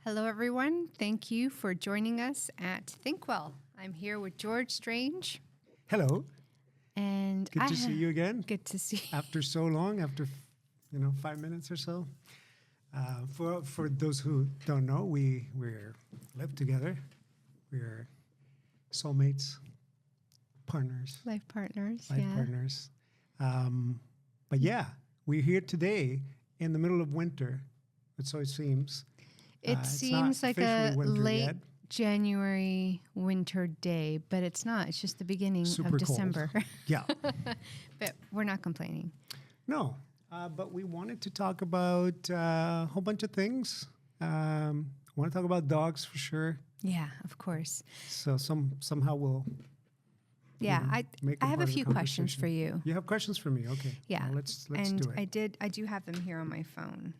Hello, everyone. Thank you for joining us at Think Well. I'm here with George Strange, Hello. and Good to see you again. Good to see you. After so long, after 5 minutes or so. For those who don't know, we live together. We're soulmates, partners, Life partners. life partners. But yeah, we're here today in the middle of winter. So it seems. It It's seems not like a officially winter late yet. January winter day, but it's not. It's just the beginning Super of cold. December. Yeah. But we're not complaining. No, but we wanted to talk about a whole bunch of things. Want to talk about dogs for sure. Yeah, of course. So somehow we'll Yeah, make I them have a part of the few questions conversation. for you. You have questions for me? Okay. Yeah. Well, let's and do it. I do have them here on my phone.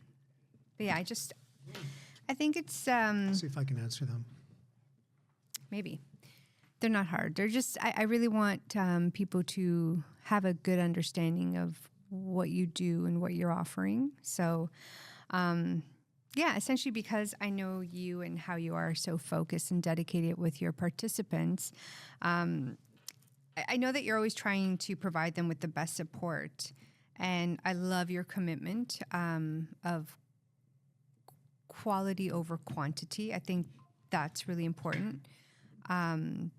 But yeah, I think it's See if I can answer them. maybe. They're not hard. They're just, I really want people to have a good understanding of what you do and what you're offering. So, yeah, essentially because I know you and how you are so focused and dedicated with your participants, I know that you're always trying to provide them with the best support. And I love your commitment of quality over quantity. I think that's really important. And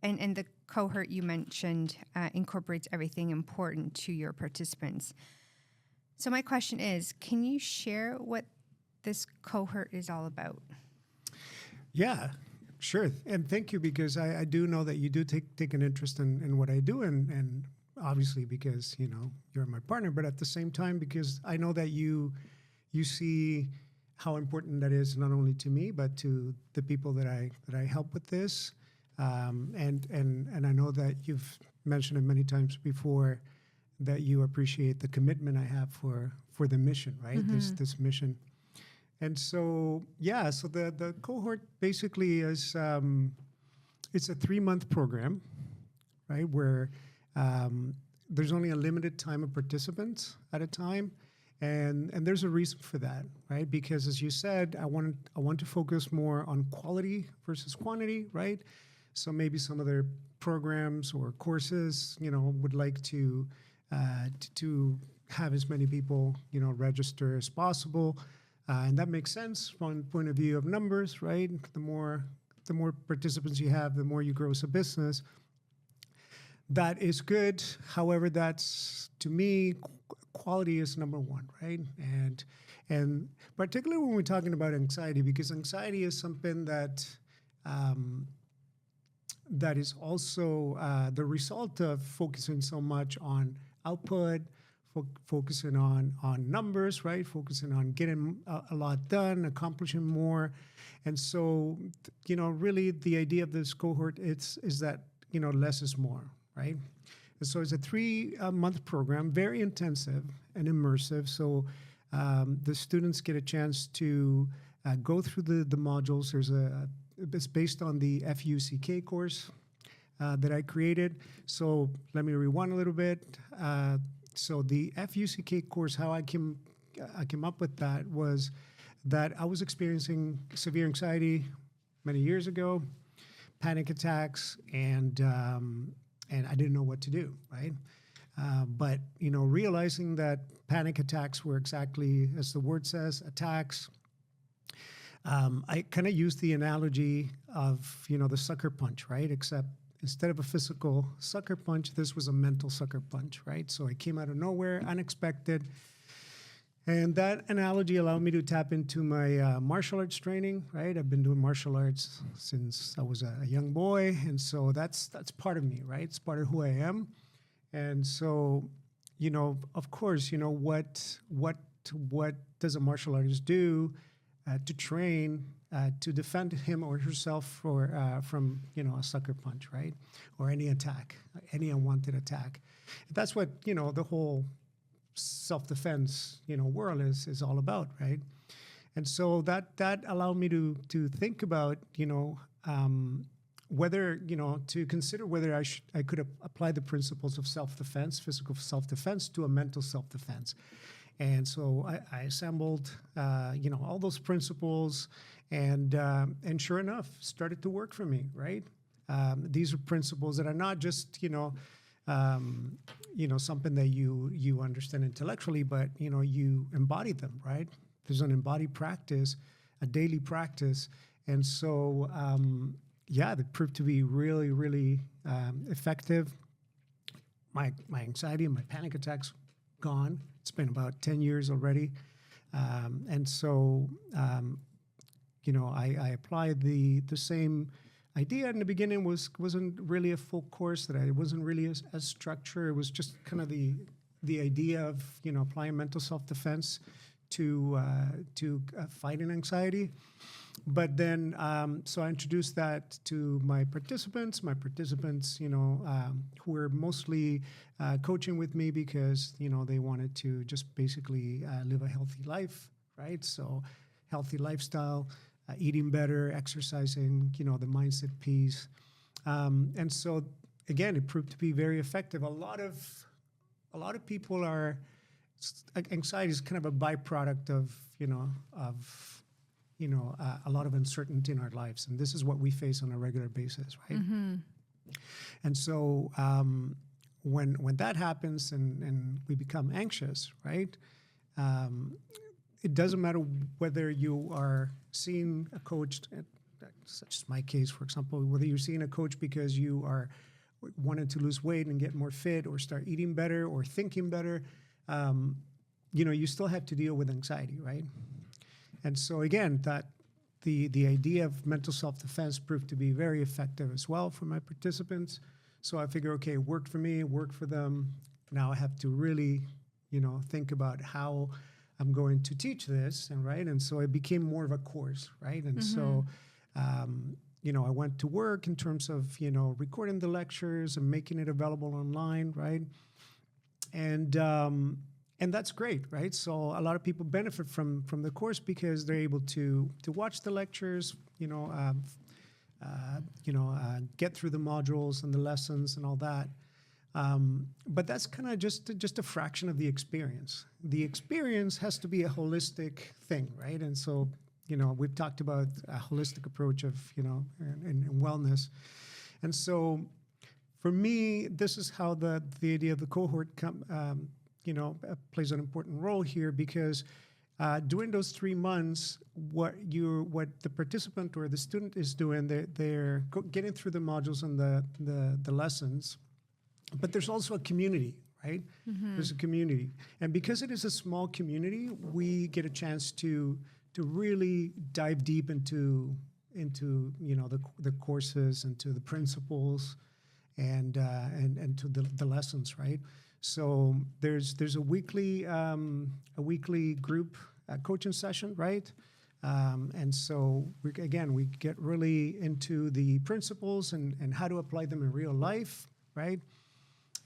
the cohort you mentioned incorporates everything important to your participants. So my question is, can you share what this cohort is all about? Yeah, sure. And thank you, because I do know that you do take an interest in what I do, and obviously because, you're my partner, but at the same time, because I know that you see how important that is, not only to me, but to the people that I help with this. And I know that you've mentioned it many times before that you appreciate the commitment I have for the mission, right? Mm-hmm. This mission. And so, yeah, so the cohort basically is, it's a 3-month program, right? Where there's only a limited time of participants at a time. And there's a reason for that, right? Because as you said, I want to focus more on quality versus quantity, right? So maybe some other programs or courses, would like to have as many people, register as possible, and that makes sense from the point of view of numbers, right? The more participants you have, the more you grow as a business. That is good. However, that's, to me, quality is number one, right? And particularly when we're talking about anxiety, because anxiety is something that that is also the result of focusing so much on output, focusing on numbers, right? Focusing on getting a lot done, accomplishing more. And so, really the idea of this cohort is that, less is more, right? And so it's a 3-month program, very intensive and immersive. So the students get a chance to go through the modules. It's based on the FUCK course that I created. So let me rewind a little bit. So the FUCK course, how I came up with that was that I was experiencing severe anxiety many years ago, panic attacks, and I didn't know what to do, right? But, realizing that panic attacks were exactly as the word says, attacks, I kind of used the analogy of, the sucker punch, right? Except instead of a physical sucker punch, this was a mental sucker punch, right? So it came out of nowhere, unexpected. And that analogy allowed me to tap into my martial arts training, right? I've been doing martial arts since I was a young boy. And so that's part of me, right? It's part of who I am. And so, of course, what does a martial artist do to train, to defend him or herself from a sucker punch, right? Or any attack, any unwanted attack. That's what, the whole self-defense, world is all about, right? And so that allowed me to think about, whether, to consider whether I could apply the principles of self-defense, physical self-defense, to a mental self-defense. And so I assembled, all those principles, and sure enough, started to work for me, right? These are principles that are not just, something that you understand intellectually, but, you embody them, right? There's an embodied practice, a daily practice. And so, they proved to be really, really effective. My anxiety and my panic attacks gone. It's been about 10 years already. And so, I applied the same idea. In the beginning wasn't really a full course, that it wasn't really as structured. It was just kind of the idea of, applying mental self-defense to fighting anxiety. But then, so I introduced that to my participants. Who were mostly coaching with me because, they wanted to just basically live a healthy life, right? So healthy lifestyle, eating better, exercising, the mindset piece. And so, again, it proved to be very effective. A lot of people anxiety is kind of a byproduct of, a lot of uncertainty in our lives. And this is what we face on a regular basis, right? Mm-hmm. And so when that happens and we become anxious, right, it doesn't matter whether you are seeing a coach, such as my case, for example, whether you're seeing a coach because you are wanting to lose weight and get more fit or start eating better or thinking better, you still have to deal with anxiety, right? And so again, that the idea of mental self-defense proved to be very effective as well for my participants. So I figure, okay, it worked for me, it worked for them. Now I have to really, think about how I'm going to teach this, and so it became more of a course, right? And so, I went to work in terms of, recording the lectures and making it available online, right? And that's great, right? So a lot of people benefit from the course because they're able to watch the lectures, get through the modules and the lessons and all that. But that's kind of just a fraction of the experience. The experience has to be a holistic thing, right? And so, we've talked about a holistic approach of, and wellness. And so for me, this is how the idea of the cohort plays an important role here, because during those 3 months, what the participant or the student is doing, they're getting through the modules and the lessons, but there's also a community, right? Mm-hmm. There's a community, and because it is a small community, we get a chance to really dive deep into the courses and to the principles and to the lessons, right? So there's a weekly group coaching session, right? And so we get really into the principles and how to apply them in real life, right?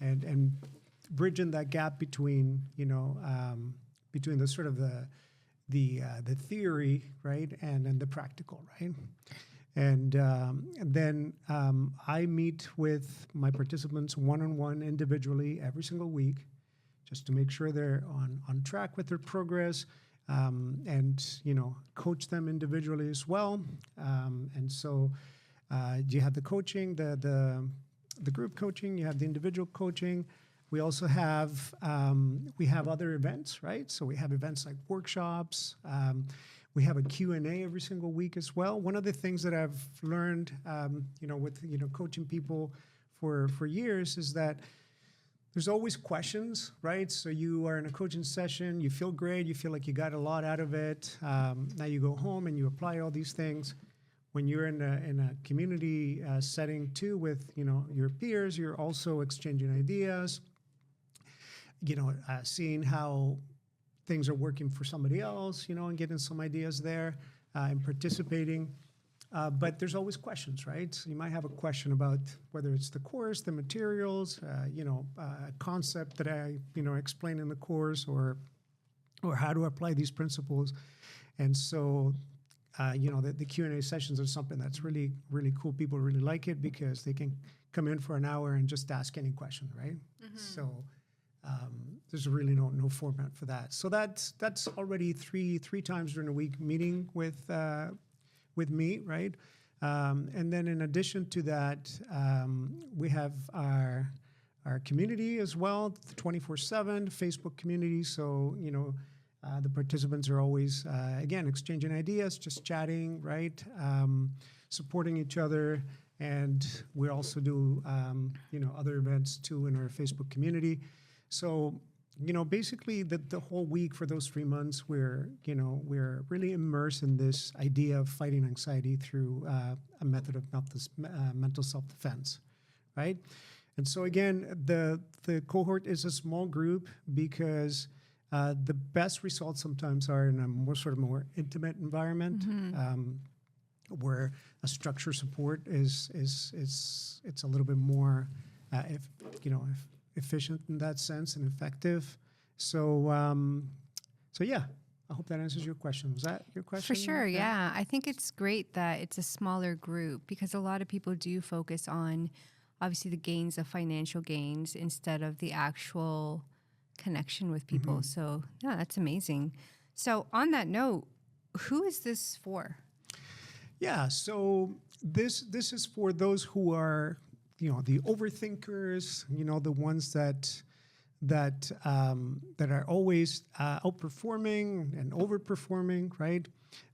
And bridging that gap between the sort of the theory, right, and the practical, right? And then I meet with my participants one-on-one individually every single week, just to make sure they're on track with their progress, and coach them individually as well. And so you have the coaching, the group coaching, you have the individual coaching. We also have other events, right? So we have events like workshops. We have a Q&A every single week as well. One of the things that I've learned, with coaching people for years, is that there's always questions, right? So you are in a coaching session, you feel great, you feel like you got a lot out of it. Now you go home and you apply all these things. When you're in a community setting too, with your peers, you're also exchanging ideas. Seeing how things are working for somebody else, and getting some ideas there and participating. But there's always questions, right? So you might have a question about whether it's the course, the materials, a concept that I, explain in the course, or how to apply these principles. And so, the Q&A sessions are something that's really, really cool. People really like it because they can come in for an hour and just ask any question, right? Mm-hmm. So There's really no format for that. So that's already three times during the week meeting with me, right? And then in addition to that, we have our community as well, the 24/7 Facebook community. So, the participants are always, again, exchanging ideas, just chatting, right? Supporting each other. And we also do, other events too in our Facebook community. So, basically the whole week for those 3 months, we're really immersed in this idea of fighting anxiety through a method of mental self-defense, right? And so again, the cohort is a small group because the best results sometimes are in a more intimate environment, where a structure support is it's a little bit more efficient in that sense and effective. So yeah, I hope that answers your question. Was that your question? For sure, yeah. I think it's great that it's a smaller group because a lot of people do focus on obviously the gains of financial gains instead of the actual connection with people. So yeah, that's amazing. So on that note, who is this for? Yeah, so this is for those who are, the overthinkers, the ones that are always outperforming and overperforming, right?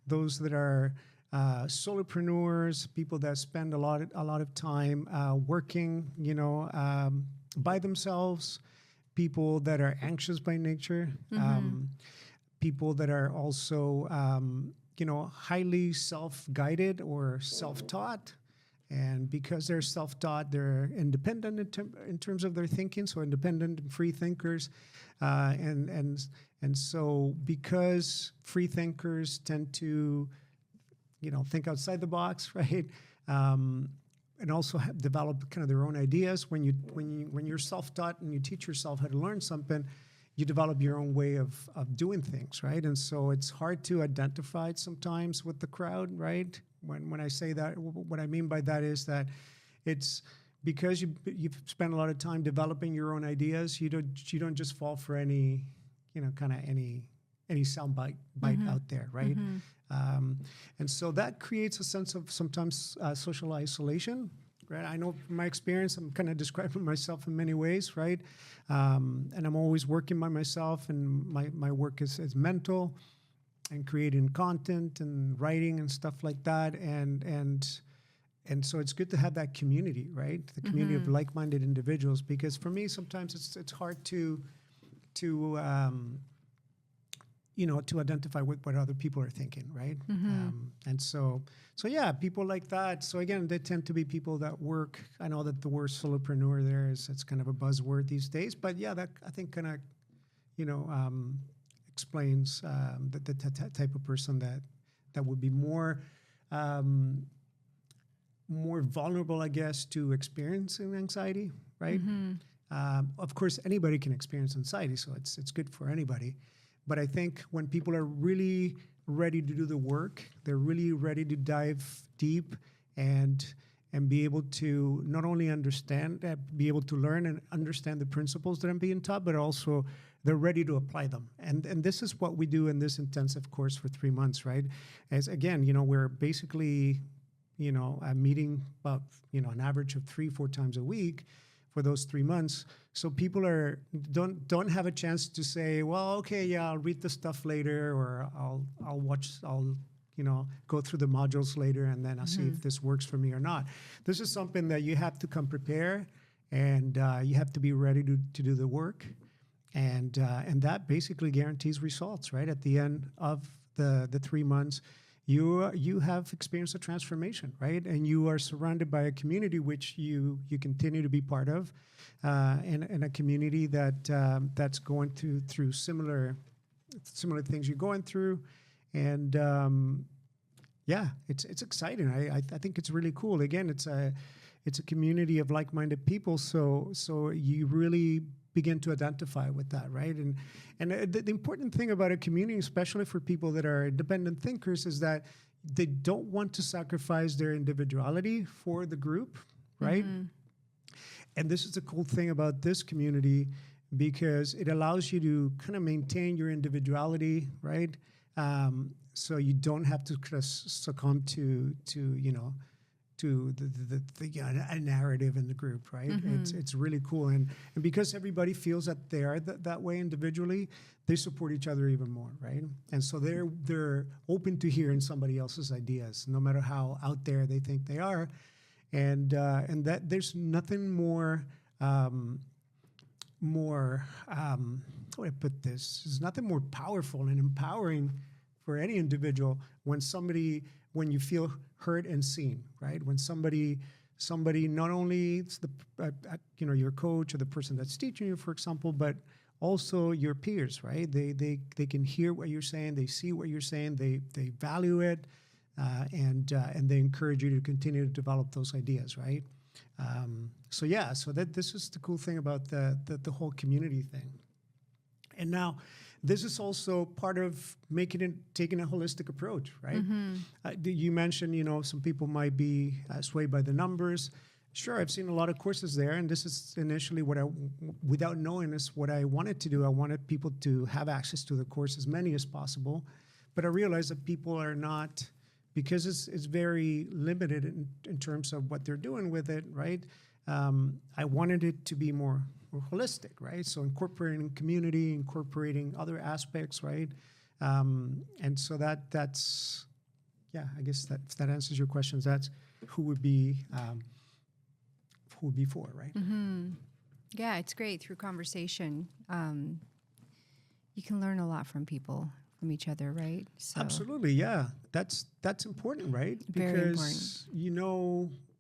Those that are solopreneurs, people that spend a lot of time working, by themselves, people that are anxious by nature, people that are also highly self-guided or self-taught. And because they're self-taught, they're independent in terms of their thinking, so independent and free thinkers. And so because free thinkers tend to, think outside the box, right? And also develop kind of their own ideas. When you're self-taught and you teach yourself how to learn something, you develop your own way of doing things, right? And so it's hard to identify it sometimes with the crowd, right? When I say that, what I mean by that is that it's because you've spent a lot of time developing your own ideas. You don't just fall for any sound bite out there, right? And so that creates a sense of sometimes social isolation, right? I know from my experience, I'm kind of describing myself in many ways, right? And I'm always working by myself, and my work is mental and creating content and writing and stuff like that. And so it's good to have that community, right? The community of like-minded individuals, because for me, sometimes it's hard to identify with what other people are thinking, right? And so yeah, people like that. So again, they tend to be people that work. I know that the word solopreneur there it's kind of a buzzword these days, but yeah, that I think kind of, explains the type of person that would be more vulnerable, I guess, to experiencing anxiety, right? Of course, anybody can experience anxiety, so it's good for anybody. But I think when people are really ready to do the work, they're really ready to dive deep and be able to not only understand, be able to learn and understand the principles that I'm being taught, but also they're ready to apply them. And this is what we do in this intensive course for 3 months, right? As again, we're basically, meeting about, an average of 3-4 times a week for those 3 months. So people don't have a chance to say, well, okay, yeah, I'll read the stuff later, or I'll go through the modules later, and then I'll see if this works for me or not. This is something that you have to come prepare, and you have to be ready to do the work. And that basically guarantees results, right? At the end of the 3 months, you have experienced a transformation, right? And you are surrounded by a community which you continue to be part of, and a community that's going through similar things you're going through, and yeah, it's exciting. I think it's really cool. Again, it's a community of like-minded people, so you really begin to identify with that, right? And the important thing about a community, especially for people that are independent thinkers, is that they don't want to sacrifice their individuality for the group, right? And this is the cool thing about this community. because it allows you to kind of maintain your individuality, right? So you don't have to kind of succumb to a narrative in the group, right? It's really cool, and because everybody feels that they are that way individually, they support each other even more, right? And so they're open to hearing somebody else's ideas, no matter how out there they think they are, and that there's nothing more. How do I put this? There's nothing more powerful and empowering for any individual when you feel heard and seen, right? When somebody not only it's your coach or the person that's teaching you, for example, but also your peers, right? They can hear what you're saying, they see what you're saying, they value it, and they encourage you to continue to develop those ideas, right? So this is the cool thing about the whole community thing. And now, this is also part of taking a holistic approach, right? You mentioned, some people might be swayed by the numbers. Sure, I've seen a lot of courses there, and this is initially without knowing this, what I wanted to do. I wanted people to have access to the course, as many as possible. But I realized that people are not, because it's very limited in terms of what they're doing with it, right? I wanted it to be more holistic, right? So incorporating community, incorporating other aspects, right? And so that's I guess if that answers your questions, that's who would be for, right? Yeah, it's great through conversation. You can learn a lot from people, from each other, right? So absolutely, yeah. That's important, right? Very because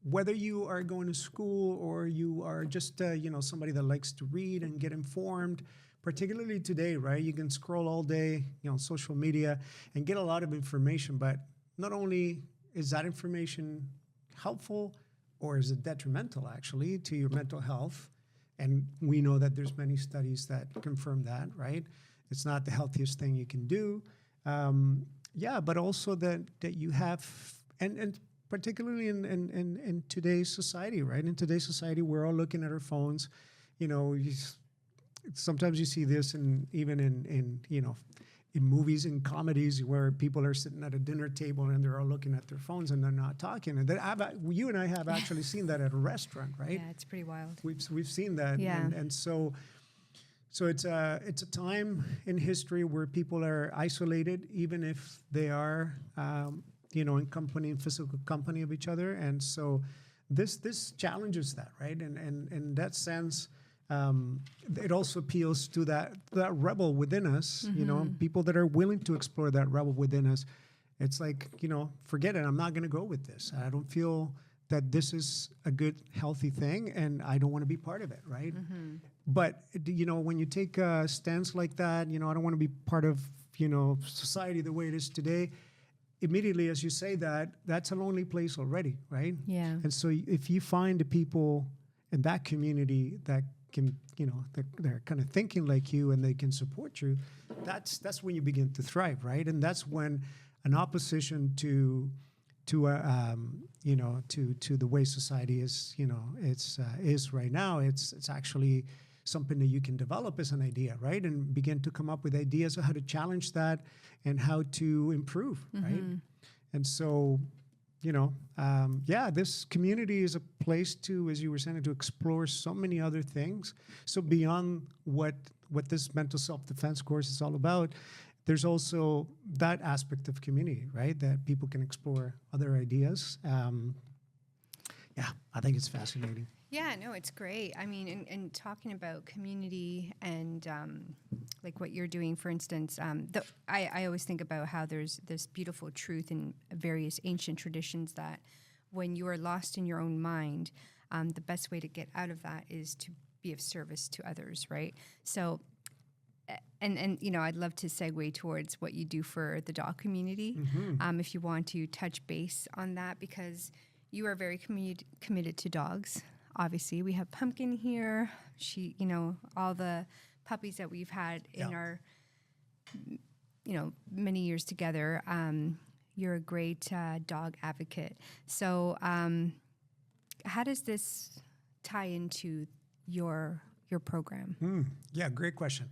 whether you are going to school or you are just somebody that likes to read and get informed, particularly today, right? You can scroll all day, social media and get a lot of information, but not only is that information helpful, or is it detrimental actually to your mental health? And we know that there's many studies that confirm that, right? It's not the healthiest thing you can do. But also that you have, and particularly in today's society, right? In today's society, we're all looking at our phones. Sometimes you see this, even in movies and comedies where people are sitting at a dinner table and they're all looking at their phones and they're not talking. And you and I have actually seen that at a restaurant, right? Yeah, it's pretty wild. We've seen that, yeah. and so it's a time in history where people are isolated, even if they are in physical company of each other. And so this challenges that, right? And in that sense, it also appeals to that rebel within us, people that are willing to explore that rebel within us. It's like, forget it. I'm not going to go with this. I don't feel that this is a good, healthy thing, and I don't want to be part of it, right? But, when you take a stance like that, I don't want to be part of, society the way it is today. Immediately, as you say that, that's a lonely place already, right? Yeah. And so if you find the people in that community that can, they're kind of thinking like you and they can support you, that's when you begin to thrive, right? And that's when an opposition to the way society is, is right now, it's actually something that you can develop as an idea, right? And begin to come up with ideas of how to challenge that and how to improve, right? And so, this community is a place to, as you were saying, to explore so many other things. So beyond what this mental self-defense course is all about, there's also that aspect of community, right? That people can explore other ideas. I think it's fascinating. Yeah, no, it's great. I mean, and talking about community and like what you're doing, for instance, I always think about how there's this beautiful truth in various ancient traditions that when you are lost in your own mind, the best way to get out of that is to be of service to others, right? So, and I'd love to segue towards what you do for the dog community, if you want to touch base on that, because you are very committed to dogs. Obviously, we have Pumpkin here. She, all the puppies that we've had in our, many years together. You're a great dog advocate. So how does this tie into your your program? Yeah, great question.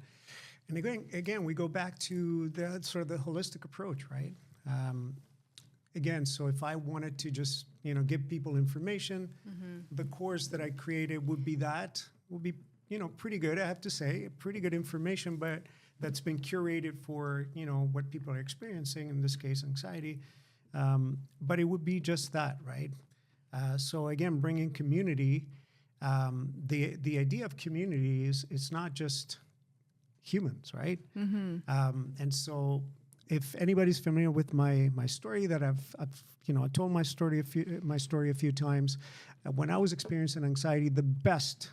And again, we go back to the sort of the holistic approach, right? Again, so if I wanted to just, give people information, the course that I created would be pretty good, I have to say, pretty good information, but that's been curated for, what people are experiencing, in this case, anxiety. But it would be just that, right? So again, bringing community, the idea of community is it's not just humans, right? And so if anybody's familiar with my story that I've I told my story a few times. When I was experiencing anxiety,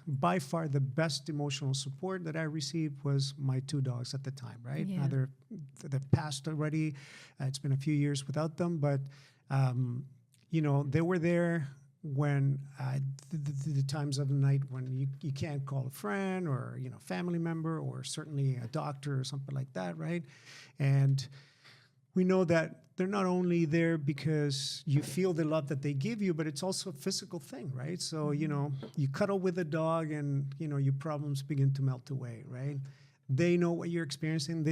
by far the best emotional support that I received was my two dogs at the time, right? Yeah. Now they've passed already. It's been a few years without them, but they were there when the times of the night when you can't call a friend or family member or certainly a doctor or something like that, right? And we know that they're not only there because you feel the love that they give you, but it's also a physical thing, right? So you cuddle with a dog and your problems begin to melt away, right? They know what you're experiencing.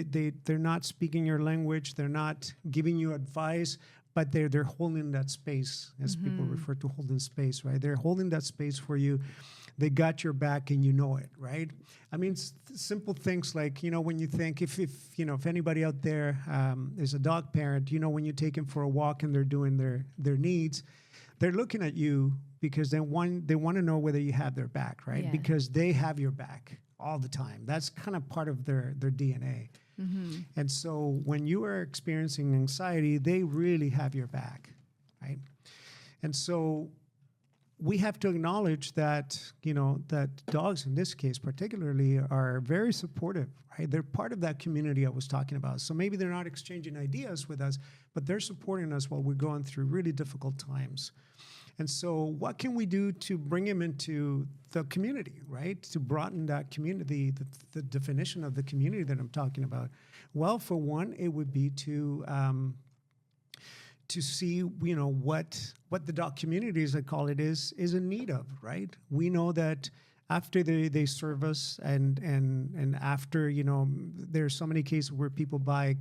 They're not speaking your language. They're not giving you advice, but they're holding that space, as people refer to holding space, right? They're holding that space for you. They got your back and you know it, right? I mean, simple things like, when you think, if anybody out there is a dog parent, when you take them for a walk and they're doing their needs, they're looking at you because they want to know whether you have their back, right? Yeah. Because they have your back all the time. That's kind of part of their DNA. And so when you are experiencing anxiety, they really have your back, right? And so we have to acknowledge that, that dogs in this case particularly are very supportive, right? They're part of that community I was talking about. So maybe they're not exchanging ideas with us, but they're supporting us while we're going through really difficult times. And so what can we do to bring them into the community, right? To broaden that community, the definition of the community that I'm talking about. Well, for one, it would be to see, what the dog community, as I call it, is in need of, right? We know that after they serve us and after, there's so many cases where people buy,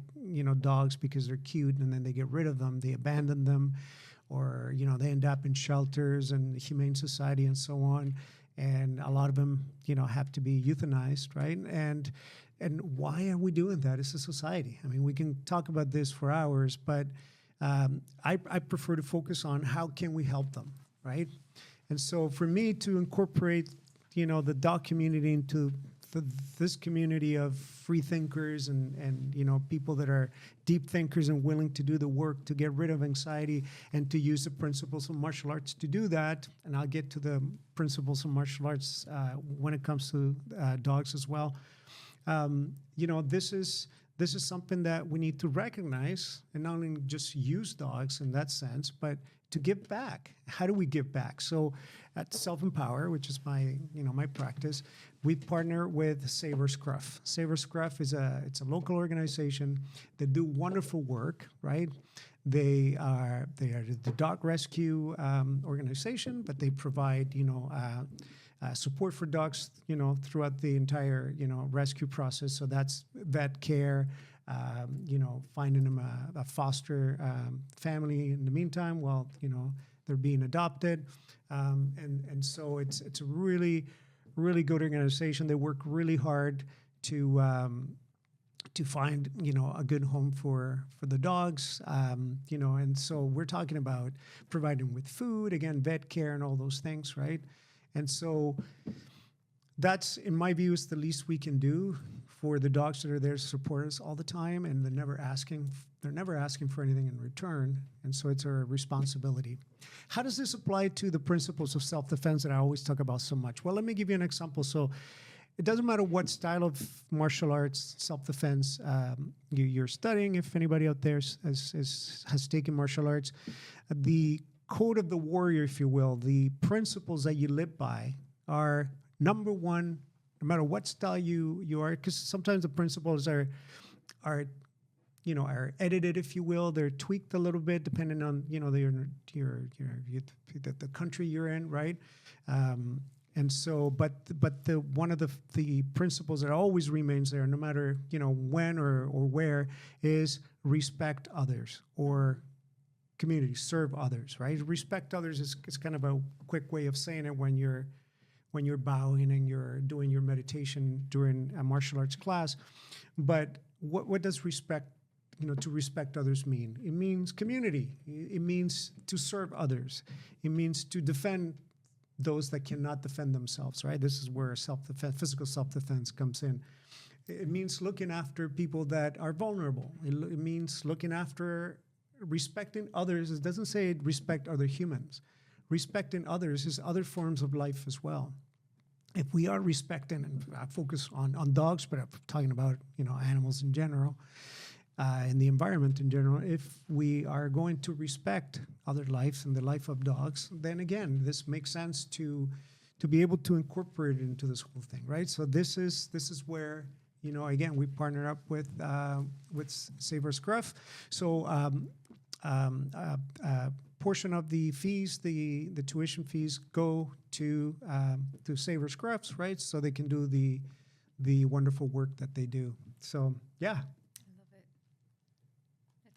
dogs because they're cute and then they get rid of them, they abandon them, or, they end up in shelters and Humane Society and so on. And a lot of them, have to be euthanized, right? And why are we doing that as a society? I mean, we can talk about this for hours, but I prefer to focus on how can we help them, right? And so for me to incorporate, the dog community into this community of free thinkers and people that are deep thinkers and willing to do the work to get rid of anxiety and to use the principles of martial arts to do that. And I'll get to the principles of martial arts when it comes to dogs as well. This is something that we need to recognize and not only just use dogs in that sense, but to give back. How do we give back? So at Selfempower, which is my practice, we partner with Save or Scruff. Save or Scruff it's a local organization that do wonderful work, right? They are the dog rescue organization, but they provide support for dogs, throughout the entire, rescue process. So that's vet care, finding them a foster family in the meantime while, they're being adopted. And so it's a really, really good organization. They work really hard to find, a good home for the dogs, and so we're talking about providing with food, again, vet care and all those things, right? And so that's, in my view, is the least we can do for the dogs that are there to support us all the time, and they're never asking for anything in return, and so it's our responsibility. How does this apply to the principles of self-defense that I always talk about so much? Well, let me give you an example. So it doesn't matter what style of martial arts, self-defense you're studying. If anybody out there has taken martial arts, the code of the warrior, if you will, the principles that you live by are, number one, no matter what style you are, because sometimes the principles are edited, if you will. They're tweaked a little bit depending on the country you're in, right? And so, but the one of the principles that always remains there, no matter when or where, is respect others, or community, serve others. Right? Respect others is kind of a quick way of saying it when you're bowing and you're doing your meditation during a martial arts class. But what does respect, to respect others mean? It means community. It means to serve others. It means to defend those that cannot defend themselves, right? This is where self-defense, physical self-defense comes in. It means looking after people that are vulnerable. It means looking after, respecting others. It doesn't say respect other humans. Respecting others is other forms of life as well. If we are respecting, and I focus on dogs, but I'm talking about animals in general, and the environment in general, if we are going to respect other lives and the life of dogs, then again, this makes sense to be able to incorporate it into this whole thing, right? So this is where, again, we partner up with Save Our Scruff. So portion of the fees, the tuition fees, go to Save Our Scruffs, right? So they can do the wonderful work that they do. So yeah.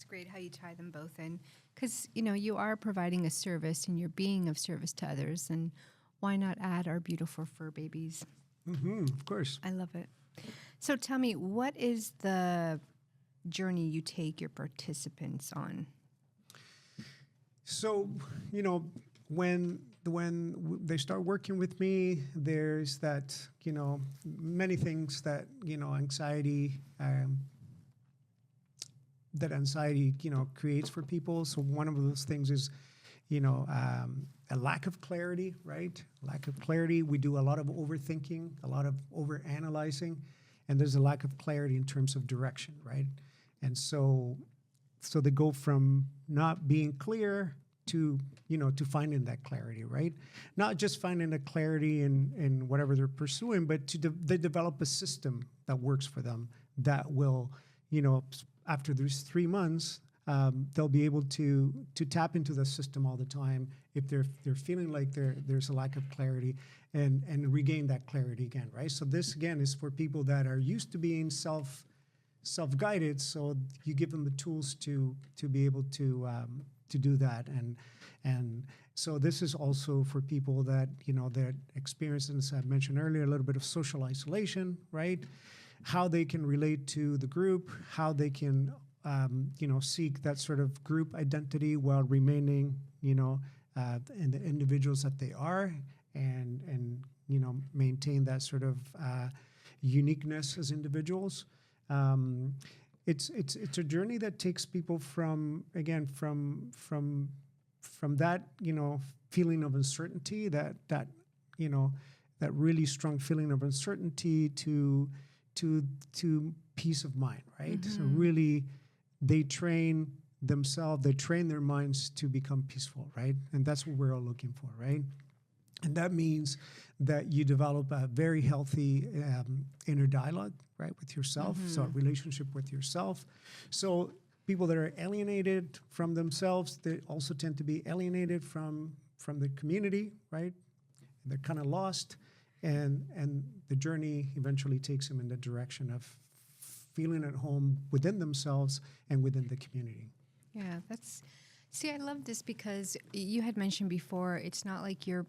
Great how you tie them both in, because you are providing a service and you're being of service to others, and why not add our beautiful fur babies? Of course. I love it. So tell me, what is the journey you take your participants on? So when they start working with me, there's that many things that anxiety creates for people. So one of those things is a lack of clarity, right? Lack of clarity. We do a lot of overthinking, a lot of overanalyzing, and there's a lack of clarity in terms of direction, right? And so they go from not being clear to finding that clarity, right? Not just finding the clarity in whatever they're pursuing, but they develop a system that works for them, that will, after those 3 months, they'll be able to tap into the system all the time if they're feeling like there's a lack of clarity, and regain that clarity again, right? So this again is for people that are used to being self-guided. So you give them the tools to be able to do that, and so this is also for people that that experience, as I mentioned earlier, a little bit of social isolation, right? How they can relate to the group, how they can seek that sort of group identity while remaining in the individuals that they are, and maintain that sort of uniqueness as individuals. It's a journey that takes people from that feeling of uncertainty, that really strong feeling of uncertainty, to peace of mind, right? Mm-hmm. So really, they train themselves, they train their minds to become peaceful, right? And that's what we're all looking for, right? And that means that you develop a very healthy inner dialogue, right, with yourself. Mm-hmm. So a relationship with yourself. So people that are alienated from themselves, they also tend to be alienated from the community, right? They're kind of lost, and the journey eventually takes them in the direction of feeling at home within themselves and within the community. Yeah, I love this because you had mentioned before, it's not like you're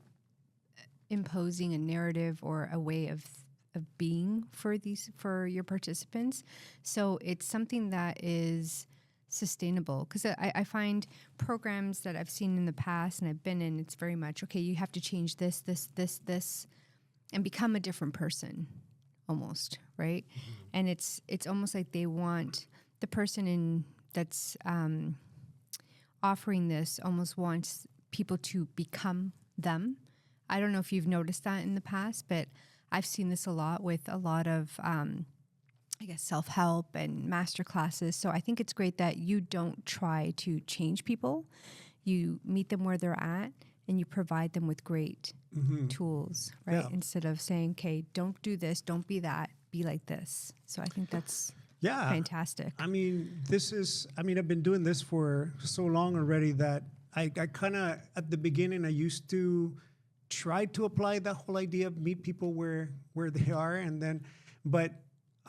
imposing a narrative or a way of being for your participants. So it's something that is sustainable, because I find programs that I've seen in the past and I've been in, it's very much, okay, you have to change this, and become a different person almost, right? Mm-hmm. And it's almost like they want the person that's offering this almost wants people to become them. I don't know if you've noticed that in the past, but I've seen this a lot with a lot of, self-help and master classes. So I think it's great that you don't try to change people. You meet them where they're at and you provide them with great tools, right? Yeah. Instead of saying, okay, don't do this, don't be that, be like this. So I think that's fantastic. I mean, I've been doing this for so long already that I kind of, at the beginning, I used to tried to apply that whole idea of meet people where they are, and then, but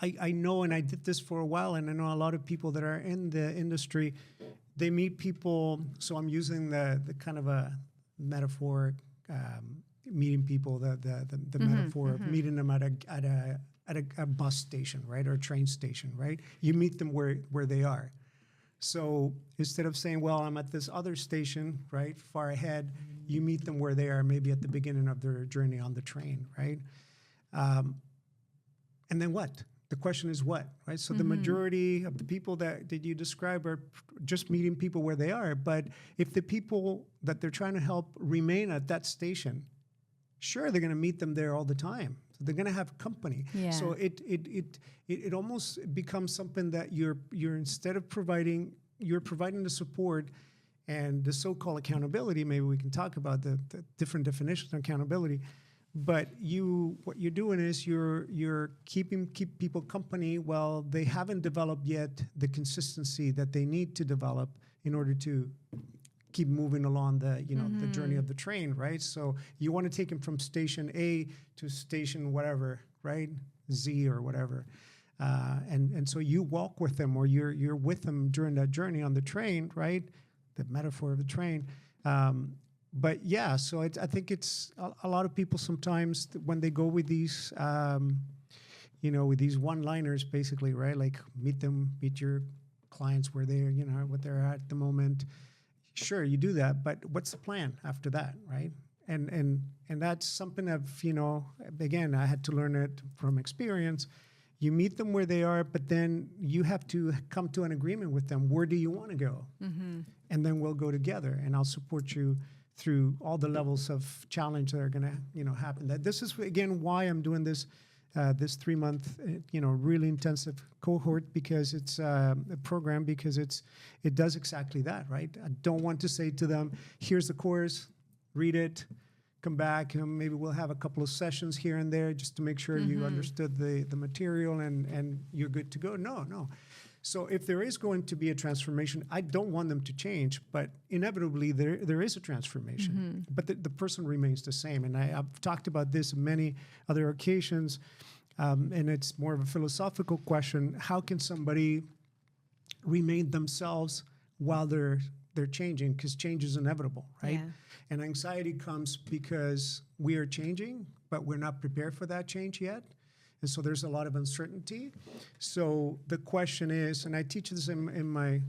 I know, and I did this for a while, and I know a lot of people that are in the industry, they meet people. So I'm using the kind of a metaphor, meeting people, the metaphor of meeting them at a bus station, right, or a train station, right? You meet them where they are. So instead of saying, well, I'm at this other station, right, far ahead, you meet them where they are, maybe at the beginning of their journey on the train, right? And then what? The question is what, right? So the majority of the people that you describe are just meeting people where they are. But if the people that they're trying to help remain at that station, sure, they're going to meet them there all the time. So they're going to have company. Yeah. So it almost becomes something that you're instead of providing, you're providing the support and the so-called accountability. Maybe we can talk about the different definitions of accountability. But what you're doing is you're keep people company while they haven't developed yet the consistency that they need to develop in order to keep moving along the the journey of the train, right? So you want to take them from station A to station whatever, right? Z or whatever, and so you walk with them, or you're with them during that journey on the train, right? The metaphor of the train. But yeah, so I think it's a lot of people sometimes when they go with these, with these one-liners, basically, right? Like meet your clients where they're, what they're at the moment. Sure, you do that, but what's the plan after that, right? And that's something again, I had to learn it from experience. You meet them where they are, but then you have to come to an agreement with them. Where do you want to go? And then we'll go together, and I'll support you through all the levels of challenge that are going to, happen. That this is again why I'm doing this 3-month, really intensive cohort, because it's a program, because it does exactly that, right? I don't want to say to them, here's the course, read it, come back, maybe we'll have a couple of sessions here and there just to make sure you understood the material and you're good to go. No. So if there is going to be a transformation, I don't want them to change, but inevitably there is a transformation. But the person remains the same. And I've talked about this on many other occasions, and it's more of a philosophical question. How can somebody remain themselves while they're changing? Because change is inevitable, right? Yeah. And anxiety comes because we are changing, but we're not prepared for that change yet. And so there's a lot of uncertainty. So the question is, and I teach this in my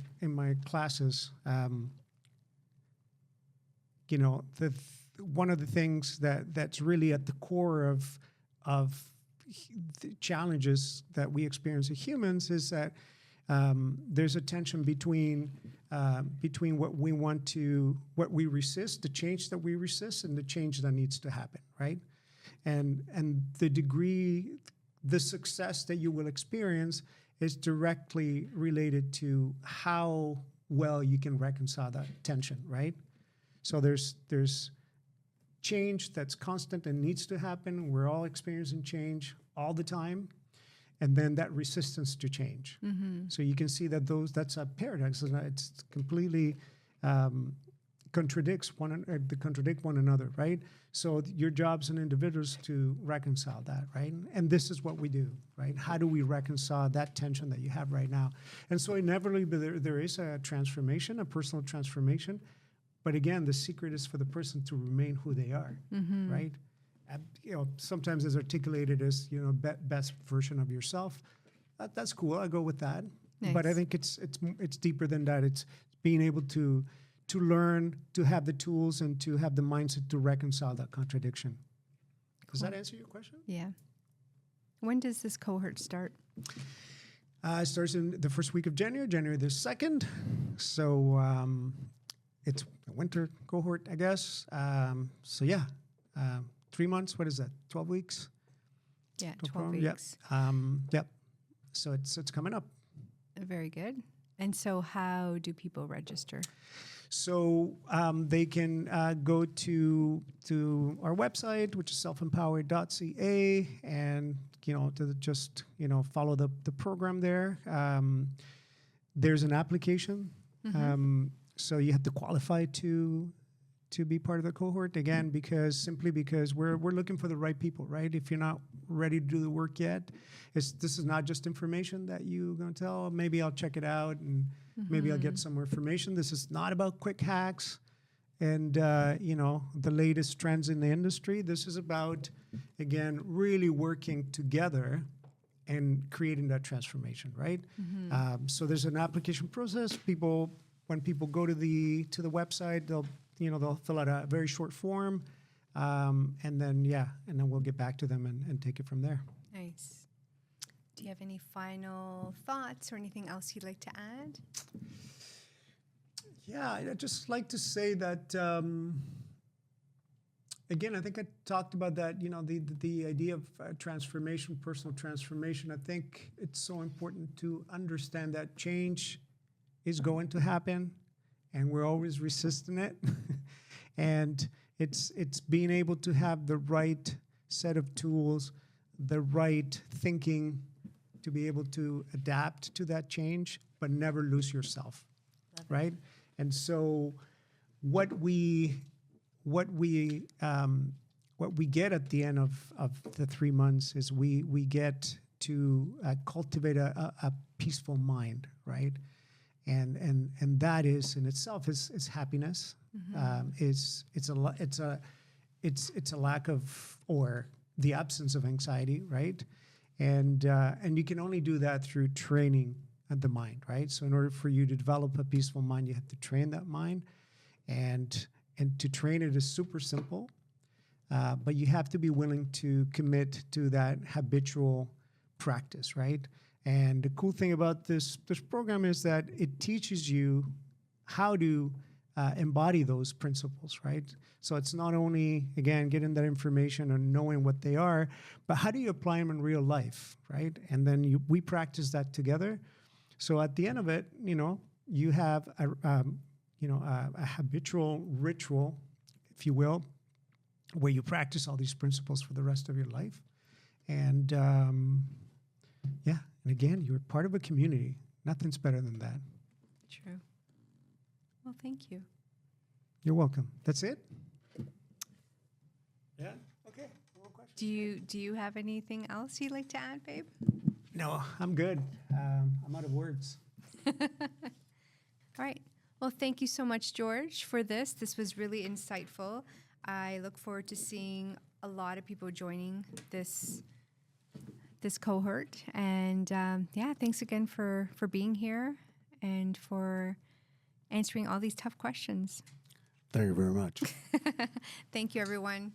classes, one of the things that's really at the core of the challenges that we experience as humans is that there's a tension between what we resist, the change that we resist, and the change that needs to happen, right? And the success that you will experience is directly related to how well you can reconcile that tension, right? So there's change that's constant and needs to happen. We're all experiencing change all the time. And then that resistance to change. So you can see that that's a paradox. It's completely contradict one another, right? So your job as an individual is to reconcile that, right? And this is what we do, right? How do we reconcile that tension that you have right now? And so inevitably there is a transformation, a personal transformation. But again, the secret is for the person to remain who they are, right? Sometimes it's articulated as, best version of yourself. That's cool. I go with that. Nice. But I think it's deeper than that. It's being able to learn, to have the tools, and to have the mindset to reconcile that contradiction. Does that answer your question? Yeah. When does this cohort start? It starts in the first week of January the 2nd. So it's a winter cohort, I guess. 3 months, what is that, 12 weeks? Yeah, 12 weeks. Yep. So it's coming up. Very good. And so how do people register? So they can go to our website, which is selfempowered.ca, and to just follow the program there. There's an application, so you have to qualify to to be part of the cohort. Again, simply because we're looking for the right people, right? If you're not ready to do the work yet, this is not just information that you're going to tell. Maybe I'll check it out and maybe I'll get some more information. This is not about quick hacks and the latest trends in the industry. This is about, again, really working together and creating that transformation, right? So there's an application process. When people go to the website, they'll fill out a very short form, and then we'll get back to them and take it from there. Nice. Do you have any final thoughts or anything else you'd like to add? Yeah, I'd just like to say that, again, I think I talked about that, the idea of transformation, personal transformation. I think it's so important to understand that change is going to happen and we're always resisting it. And it's being able to have the right set of tools, the right thinking to be able to adapt to that change, but never lose yourself, right? And so what we get at the end of the 3 months is we get to cultivate a peaceful mind, right? And that is in itself is happiness. It's a lack of or the absence of anxiety, right? And you can only do that through training the mind, right? So in order for you to develop a peaceful mind, you have to train that mind, and to train it is super simple, but you have to be willing to commit to that habitual practice, right? And the cool thing about this program is that it teaches you how to embody those principles, right? So it's not only, again, getting that information and knowing what they are, but how do you apply them in real life, right? And then we practice that together. So at the end of it, you have a habitual ritual, if you will, where you practice all these principles for the rest of your life. And and again, you're part of a community. Nothing's better than that. True. Well, thank you. You're welcome. That's it? Yeah? Okay. More questions? Do you have anything else you'd like to add, babe? No, I'm good. I'm out of words. All right. Well, thank you so much, George, for this. This was really insightful. I look forward to seeing a lot of people joining this cohort. And thanks again for being here and for answering all these tough questions. Thank you very much. Thank you, everyone.